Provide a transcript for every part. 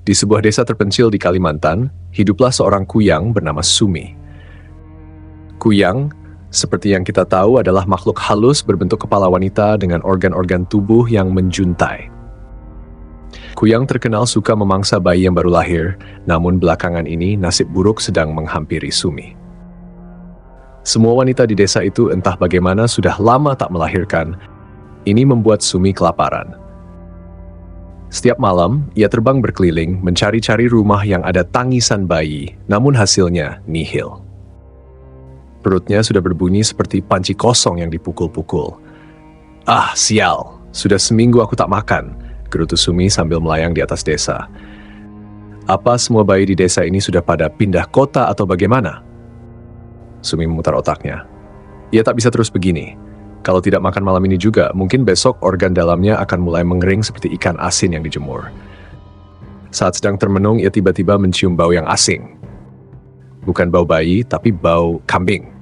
Di sebuah desa terpencil di Kalimantan, hiduplah seorang kuyang bernama Sumi. Kuyang, seperti yang kita tahu, adalah makhluk halus berbentuk kepala wanita dengan organ-organ tubuh yang menjuntai. Kuyang terkenal suka memangsa bayi yang baru lahir, namun belakangan ini nasib buruk sedang menghampiri Sumi. Semua wanita di desa itu entah bagaimana sudah lama tak melahirkan. Ini membuat Sumi kelaparan. Setiap malam, ia terbang berkeliling mencari-cari rumah yang ada tangisan bayi, namun hasilnya nihil. Perutnya sudah berbunyi seperti panci kosong yang dipukul-pukul. "Ah, sial, sudah seminggu aku tak makan," gerutu Sumi sambil melayang di atas desa. Apa semua bayi di desa ini sudah pada pindah kota atau bagaimana? Sumi memutar otaknya. Ia tak bisa terus begini. Kalau tidak makan malam ini juga, mungkin besok organ dalamnya akan mulai mengering seperti ikan asin yang dijemur. Saat sedang termenung, ia tiba-tiba mencium bau yang asing. Bukan bau bayi, tapi bau kambing.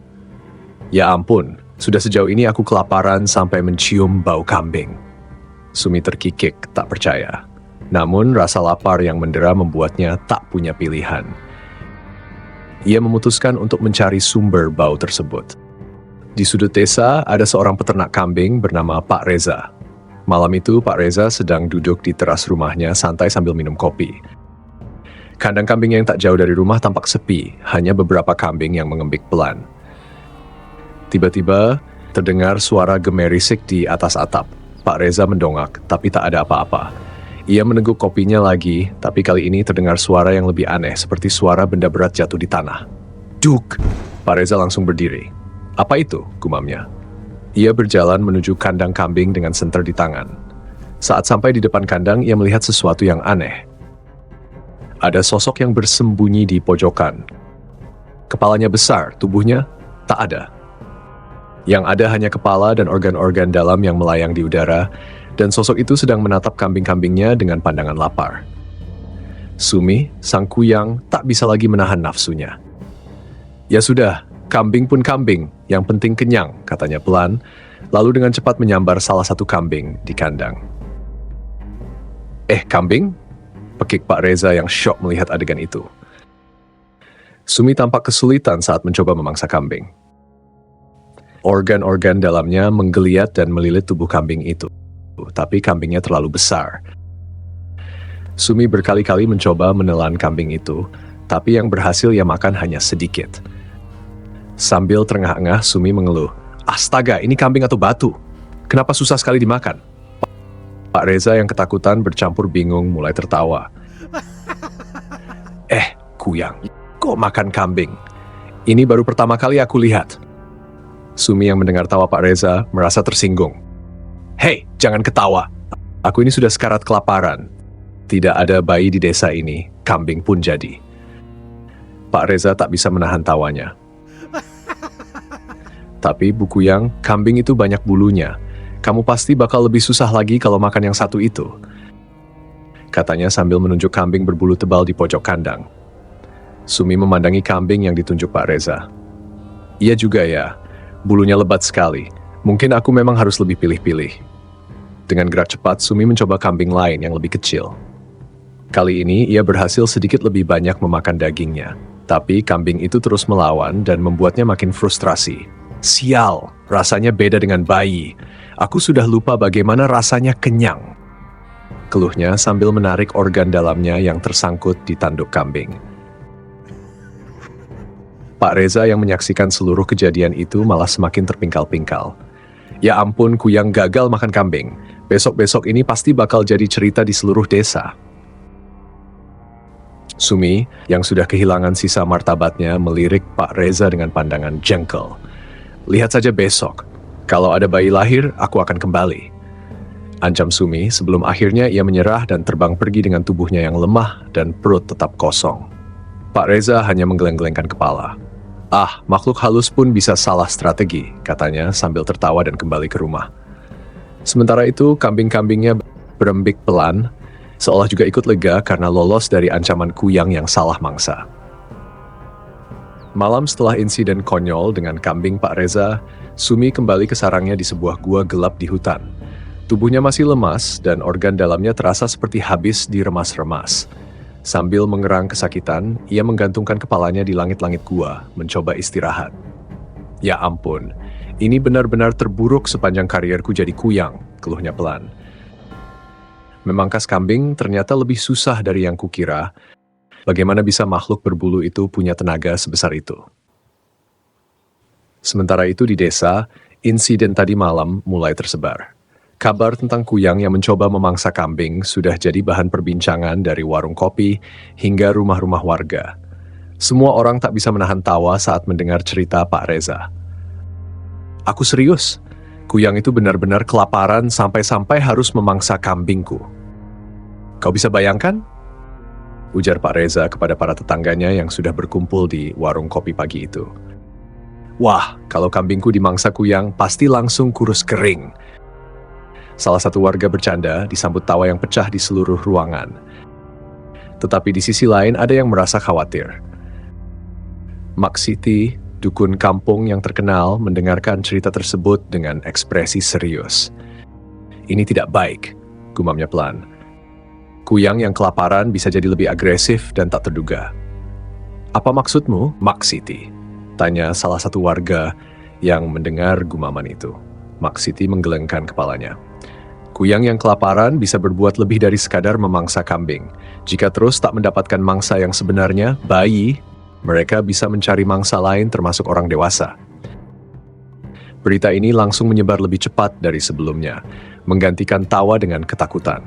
Ya ampun, sudah sejauh ini aku kelaparan sampai mencium bau kambing. Sumi terkikik, tak percaya. Namun rasa lapar yang mendera membuatnya tak punya pilihan. Ia memutuskan untuk mencari sumber bau tersebut. Di sudut desa, ada seorang peternak kambing bernama Pak Reza. Malam itu, Pak Reza sedang duduk di teras rumahnya santai sambil minum kopi. Kandang kambing yang tak jauh dari rumah tampak sepi, hanya beberapa kambing yang mengembik pelan. Tiba-tiba, terdengar suara gemerisik di atas atap. Pak Reza mendongak, tapi tak ada apa-apa. Ia meneguk kopinya lagi, tapi kali ini terdengar suara yang lebih aneh, seperti suara benda berat jatuh di tanah. Duk! Pak Reza langsung berdiri. "Apa itu?" gumamnya. Ia berjalan menuju kandang kambing dengan senter di tangan. Saat sampai di depan kandang, ia melihat sesuatu yang aneh. Ada sosok yang bersembunyi di pojokan. Kepalanya besar, tubuhnya tak ada. Yang ada hanya kepala dan organ-organ dalam yang melayang di udara, dan sosok itu sedang menatap kambing-kambingnya dengan pandangan lapar. Sumi, sang kuyang, tak bisa lagi menahan nafsunya. "Ya sudah, kambing pun kambing, yang penting kenyang," katanya pelan, lalu dengan cepat menyambar salah satu kambing di kandang. Kambing?" pekik Pak Reza yang syok melihat adegan itu. Sumi tampak kesulitan saat mencoba memangsa kambing. Organ-organ dalamnya menggeliat dan melilit tubuh kambing itu, tapi kambingnya terlalu besar. Sumi berkali-kali mencoba menelan kambing itu, tapi yang berhasil ia makan hanya sedikit. Sambil terengah-engah, Sumi mengeluh, "Astaga, ini kambing atau batu? Kenapa susah sekali dimakan?" Pak Reza yang ketakutan bercampur bingung mulai tertawa. Kuyang, kok makan kambing? Ini baru pertama kali aku lihat." Sumi yang mendengar tawa Pak Reza merasa tersinggung. "Hei, jangan ketawa. Aku ini sudah sekarat kelaparan. Tidak ada bayi di desa ini, kambing pun jadi." Pak Reza tak bisa menahan tawanya. "Tapi Bu Kuyang, kambing itu banyak bulunya. Kamu pasti bakal lebih susah lagi kalau makan yang satu itu," katanya sambil menunjuk kambing berbulu tebal di pojok kandang. Sumi memandangi kambing yang ditunjuk Pak Reza. "Iya juga ya, bulunya lebat sekali. Mungkin aku memang harus lebih pilih-pilih." Dengan gerak cepat, Sumi mencoba kambing lain yang lebih kecil. Kali ini, ia berhasil sedikit lebih banyak memakan dagingnya. Tapi kambing itu terus melawan dan membuatnya makin frustrasi. "Sial, rasanya beda dengan bayi. Aku sudah lupa bagaimana rasanya kenyang," keluhnya sambil menarik organ dalamnya yang tersangkut di tanduk kambing. Pak Reza yang menyaksikan seluruh kejadian itu malah semakin terpingkal-pingkal. "Ya ampun, Kuyang gagal makan kambing. Besok-besok ini pasti bakal jadi cerita di seluruh desa." Sumi, yang sudah kehilangan sisa martabatnya, melirik Pak Reza dengan pandangan jengkel. "Lihat saja besok. Kalau ada bayi lahir, aku akan kembali," ancam Sumi sebelum akhirnya ia menyerah dan terbang pergi dengan tubuhnya yang lemah dan perut tetap kosong. Pak Reza hanya menggeleng-gelengkan kepala. Makhluk halus pun bisa salah strategi," katanya sambil tertawa dan kembali ke rumah. Sementara itu, kambing-kambingnya berembik pelan, seolah juga ikut lega karena lolos dari ancaman kuyang yang salah mangsa. Malam setelah insiden konyol dengan kambing Pak Reza, Sumi kembali ke sarangnya di sebuah gua gelap di hutan. Tubuhnya masih lemas dan organ dalamnya terasa seperti habis diremas-remas. Sambil mengerang kesakitan, ia menggantungkan kepalanya di langit-langit gua, mencoba istirahat. Ya ampun, ini benar-benar terburuk sepanjang karierku jadi kuyang, keluhnya pelan. Memangkas kambing ternyata lebih susah dari yang kukira. Bagaimana bisa makhluk berbulu itu punya tenaga sebesar itu? Sementara itu di desa, insiden tadi malam mulai tersebar. Kabar tentang kuyang yang mencoba memangsa kambing sudah jadi bahan perbincangan dari warung kopi hingga rumah-rumah warga. Semua orang tak bisa menahan tawa saat mendengar cerita Pak Reza. Aku serius, kuyang itu benar-benar kelaparan sampai-sampai harus memangsa kambingku. Kau bisa bayangkan? Ujar Pak Reza kepada para tetangganya yang sudah berkumpul di warung kopi pagi itu. Wah, kalau kambingku dimangsa kuyang pasti langsung kurus kering. Salah satu warga bercanda disambut tawa yang pecah di seluruh ruangan. Tetapi di sisi lain ada yang merasa khawatir. Maksiti, dukun kampung yang terkenal, mendengarkan cerita tersebut dengan ekspresi serius. Ini tidak baik, gumamnya pelan. Kuyang yang kelaparan bisa jadi lebih agresif dan tak terduga. Apa maksudmu, Maksiti? Tanya salah satu warga yang mendengar gumaman itu. Maksiti menggelengkan kepalanya. Kuyang yang kelaparan bisa berbuat lebih dari sekadar memangsa kambing. Jika terus tak mendapatkan mangsa yang sebenarnya, bayi, mereka bisa mencari mangsa lain termasuk orang dewasa. Berita ini langsung menyebar lebih cepat dari sebelumnya, menggantikan tawa dengan ketakutan.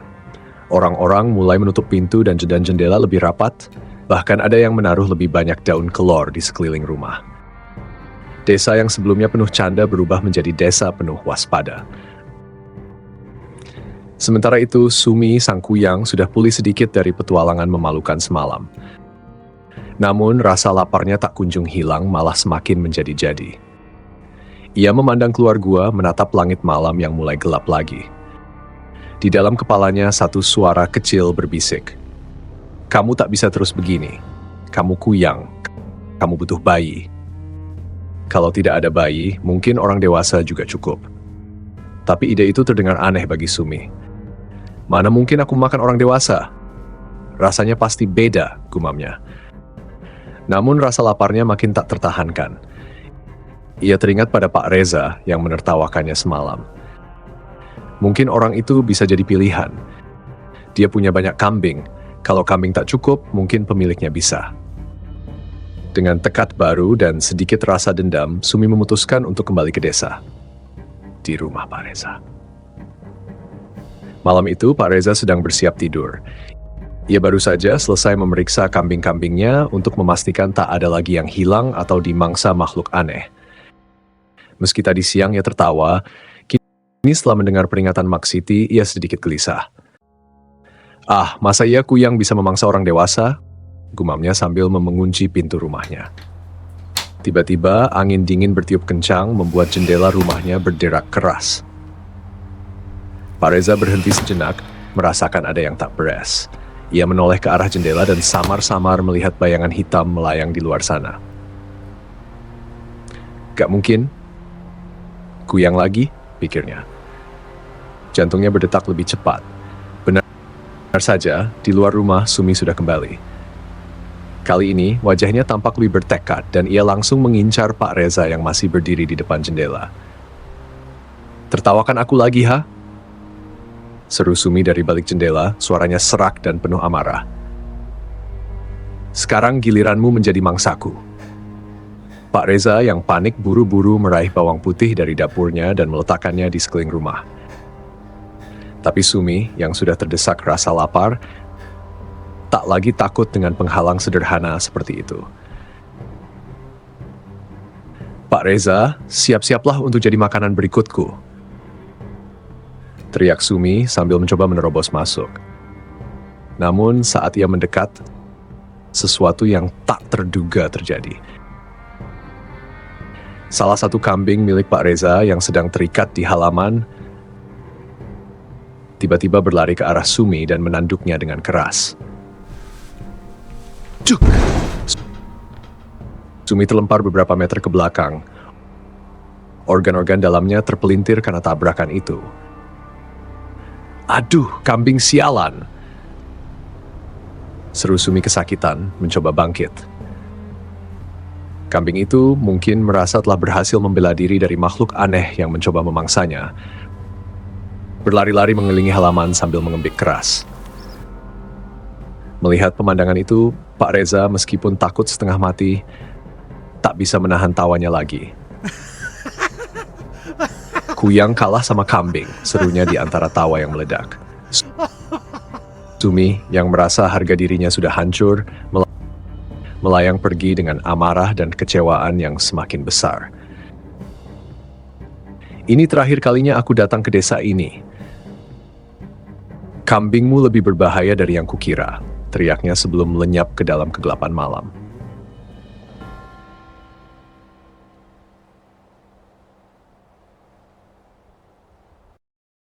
Orang-orang mulai menutup pintu dan jendela lebih rapat, bahkan ada yang menaruh lebih banyak daun kelor di sekeliling rumah. Desa yang sebelumnya penuh canda berubah menjadi desa penuh waspada. Sementara itu, Sumi, sang kuyang, sudah pulih sedikit dari petualangan memalukan semalam. Namun, rasa laparnya tak kunjung hilang, malah semakin menjadi-jadi. Ia memandang keluar gua, menatap langit malam yang mulai gelap lagi. Di dalam kepalanya, satu suara kecil berbisik. Kamu tak bisa terus begini. Kamu kuyang. Kamu butuh bayi. Kalau tidak ada bayi, mungkin orang dewasa juga cukup. Tapi ide itu terdengar aneh bagi Sumi. Mana mungkin aku makan orang dewasa? Rasanya pasti beda, gumamnya. Namun rasa laparnya makin tak tertahankan. Ia teringat pada Pak Reza yang menertawakannya semalam. Mungkin orang itu bisa jadi pilihan. Dia punya banyak kambing. Kalau kambing tak cukup, mungkin pemiliknya bisa. Dengan tekad baru dan sedikit rasa dendam, Sumi memutuskan untuk kembali ke desa. Di rumah Pak Reza. Malam itu, Pak Reza sedang bersiap tidur. Ia baru saja selesai memeriksa kambing-kambingnya untuk memastikan tak ada lagi yang hilang atau dimangsa makhluk aneh. Meski tadi siang ia tertawa, kini setelah mendengar peringatan Maksiti, ia sedikit gelisah. Ah, masa iya kuyang bisa memangsa orang dewasa? Gumamnya sambil mengunci pintu rumahnya. Tiba-tiba, angin dingin bertiup kencang membuat jendela rumahnya berderak keras. Pak Reza berhenti sejenak, merasakan ada yang tak beres. Ia menoleh ke arah jendela dan samar-samar melihat bayangan hitam melayang di luar sana. Gak mungkin. Kuyang lagi, pikirnya. Jantungnya berdetak lebih cepat. Benar saja, di luar rumah Sumi sudah kembali. Kali ini, wajahnya tampak lebih bertekad dan ia langsung mengincar Pak Reza yang masih berdiri di depan jendela. Tertawakan aku lagi, ha? Seru Sumi dari balik jendela, suaranya serak dan penuh amarah. Sekarang giliranmu menjadi mangsaku. Pak Reza yang panik buru-buru meraih bawang putih dari dapurnya dan meletakkannya di sekeliling rumah. Tapi Sumi, yang sudah terdesak rasa lapar, tak lagi takut dengan penghalang sederhana seperti itu. Pak Reza, siap-siaplah untuk jadi makanan berikutku. Teriak Sumi sambil mencoba menerobos masuk. Namun saat ia mendekat, sesuatu yang tak terduga terjadi. Salah satu kambing milik Pak Reza yang sedang terikat di halaman, tiba-tiba berlari ke arah Sumi dan menanduknya dengan keras. Cuk! Sumi terlempar beberapa meter ke belakang. Organ-organ dalamnya terpelintir karena tabrakan itu. Aduh, kambing sialan! Seru Sumi kesakitan, mencoba bangkit. Kambing itu mungkin merasa telah berhasil membela diri dari makhluk aneh yang mencoba memangsanya. Berlari-lari mengelilingi halaman sambil mengembik keras. Melihat pemandangan itu, Pak Reza meskipun takut setengah mati, tak bisa menahan tawanya lagi. Kuyang kalah sama kambing, serunya di antara tawa yang meledak. Sumi yang merasa harga dirinya sudah hancur, melayang pergi dengan amarah dan kecewaan yang semakin besar. Ini terakhir kalinya aku datang ke desa ini. Kambingmu lebih berbahaya dari yang kukira, teriaknya sebelum lenyap ke dalam kegelapan malam.